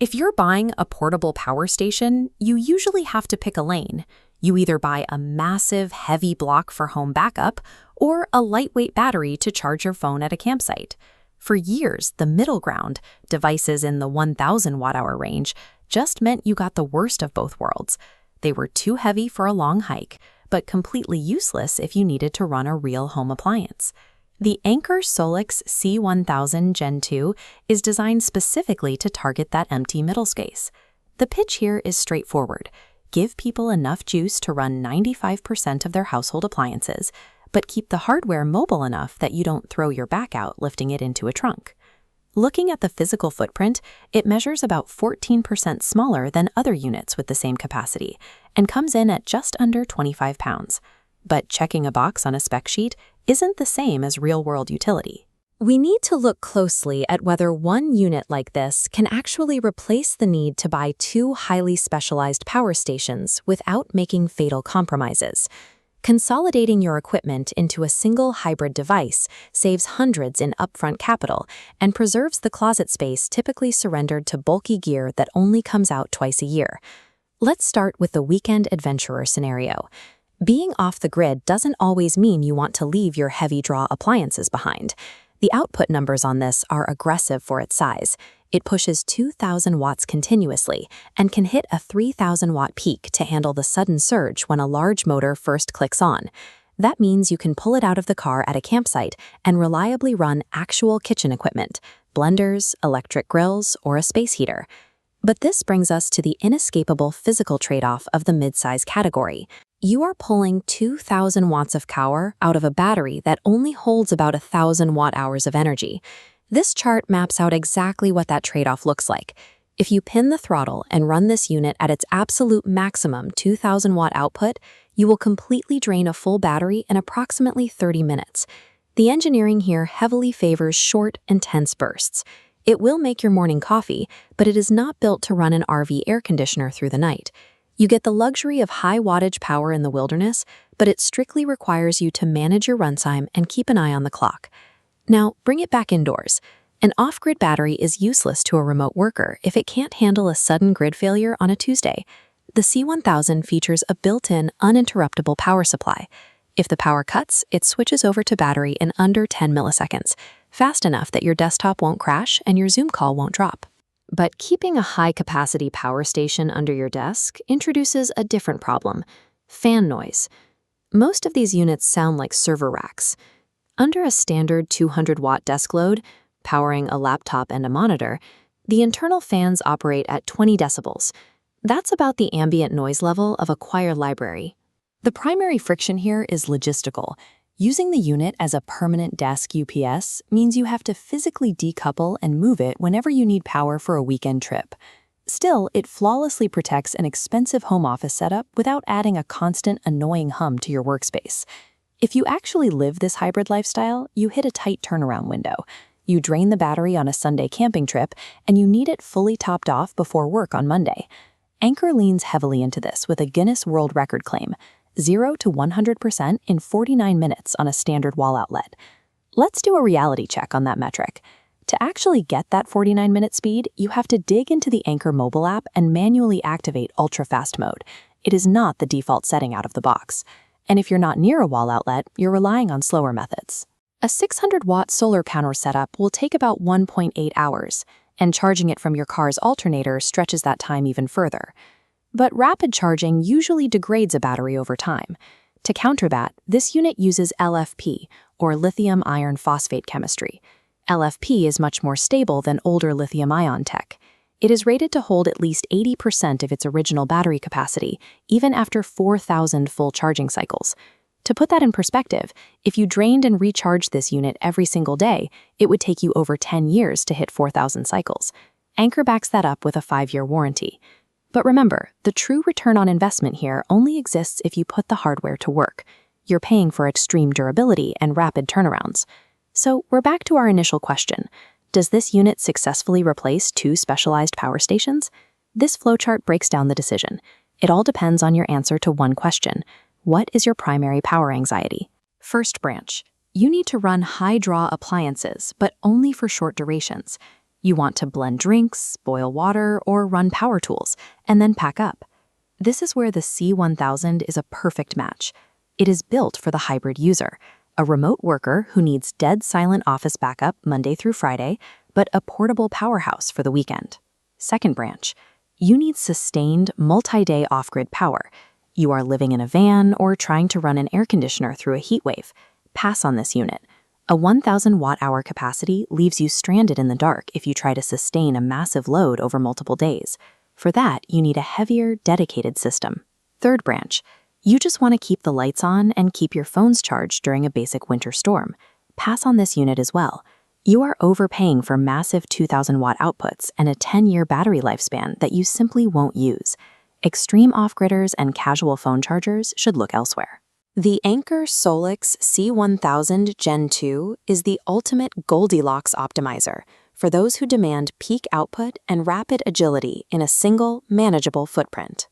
If you're buying a portable power station, you usually have to pick a lane. You either buy a massive, heavy block for home backup or a lightweight battery to charge your phone at a campsite. For years, the middle ground, devices in the 1,000 watt-hour range, just meant you got the worst of both worlds. They were too heavy for a long hike, but completely useless if you needed to run a real home appliance. The Anker SOLIX C1000 Gen 2 is designed specifically to target that empty middle space. The pitch here is straightforward. Give people enough juice to run 95% of their household appliances, but keep the hardware mobile enough that you don't throw your back out lifting it into a trunk. Looking at the physical footprint, it measures about 14% smaller than other units with the same capacity and comes in at just under 25 pounds. But checking a box on a spec sheet isn't the same as real-world utility. We need to look closely at whether one unit like this can actually replace the need to buy two highly specialized power stations without making fatal compromises. Consolidating your equipment into a single hybrid device saves hundreds in upfront capital and preserves the closet space typically surrendered to bulky gear that only comes out twice a year. Let's start with the weekend adventurer scenario. Being off the grid doesn't always mean you want to leave your heavy-draw appliances behind. The output numbers on this are aggressive for its size. It pushes 2,000 watts continuously and can hit a 3,000-watt peak to handle the sudden surge when a large motor first clicks on. That means you can pull it out of the car at a campsite and reliably run actual kitchen equipment, blenders, electric grills, or a space heater. But this brings us to the inescapable physical trade-off of the mid-size category. You are pulling 2,000 watts of power out of a battery that only holds about 1,000 watt-hours of energy. This chart maps out exactly what that trade-off looks like. If you pin the throttle and run this unit at its absolute maximum 2,000 watt output, you will completely drain a full battery in approximately 30 minutes. The engineering here heavily favors short, intense bursts. It will make your morning coffee, but it is not built to run an RV air conditioner through the night. You get the luxury of high wattage power in the wilderness, but it strictly requires you to manage your runtime and keep an eye on the clock. Now, bring it back indoors. An off-grid battery is useless to a remote worker if it can't handle a sudden grid failure on a Tuesday. The C1000 features a built-in, uninterruptible power supply. If the power cuts, it switches over to battery in under 10 milliseconds, fast enough that your desktop won't crash and your Zoom call won't drop. But keeping a high-capacity power station under your desk introduces a different problem: fan noise. Most of these units sound like server racks. Under a standard 200-watt desk load, powering a laptop and a monitor, the internal fans operate at 20 decibels. That's about the ambient noise level of a choir library. The primary friction here is logistical. Using the unit as a permanent desk UPS means you have to physically decouple and move it whenever you need power for a weekend trip. Still, it flawlessly protects an expensive home office setup without adding a constant, annoying hum to your workspace. If you actually live this hybrid lifestyle, you hit a tight turnaround window. You drain the battery on a Sunday camping trip, and you need it fully topped off before work on Monday. Anker leans heavily into this with a Guinness World Record claim: 0 to 100% in 49 minutes on a standard wall outlet. Let's do a reality check on that metric. To actually get that 49-minute speed, you have to dig into the Anker mobile app and manually activate ultra-fast mode. It is not the default setting out of the box. And if you're not near a wall outlet, you're relying on slower methods. A 600-watt solar panel setup will take about 1.8 hours, and charging it from your car's alternator stretches that time even further. But rapid charging usually degrades a battery over time. To counter that, this unit uses LFP, or lithium iron phosphate chemistry. LFP is much more stable than older lithium-ion tech. It is rated to hold at least 80% of its original battery capacity, even after 4,000 full charging cycles. To put that in perspective, if you drained and recharged this unit every single day, it would take you over 10 years to hit 4,000 cycles. Anker backs that up with a 5-year warranty. But remember, the true return on investment here only exists if you put the hardware to work. You're paying for extreme durability and rapid turnarounds. So we're back to our initial question. Does this unit successfully replace two specialized power stations? This flowchart breaks down the decision. It all depends on your answer to one question. What is your primary power anxiety? First branch. You need to run high-draw appliances, but only for short durations. You want to blend drinks, boil water, or run power tools, and then pack up. This is where the C1000 is a perfect match. It is built for the hybrid user, a remote worker who needs dead silent office backup Monday through Friday, but a portable powerhouse for the weekend. Second branch, you need sustained multi-day off-grid power. You are living in a van or trying to run an air conditioner through a heat wave. Pass on this unit. A 1,000 watt-hour capacity leaves you stranded in the dark if you try to sustain a massive load over multiple days. For that, you need a heavier, dedicated system. Third branch, you just want to keep the lights on and keep your phones charged during a basic winter storm. Pass on this unit as well. You are overpaying for massive 2,000 watt outputs and a 10-year battery lifespan that you simply won't use. Extreme off-gridders and casual phone chargers should look elsewhere. The Anker SOLIX C1000 Gen 2 is the ultimate Goldilocks optimizer for those who demand peak output and rapid agility in a single, manageable footprint.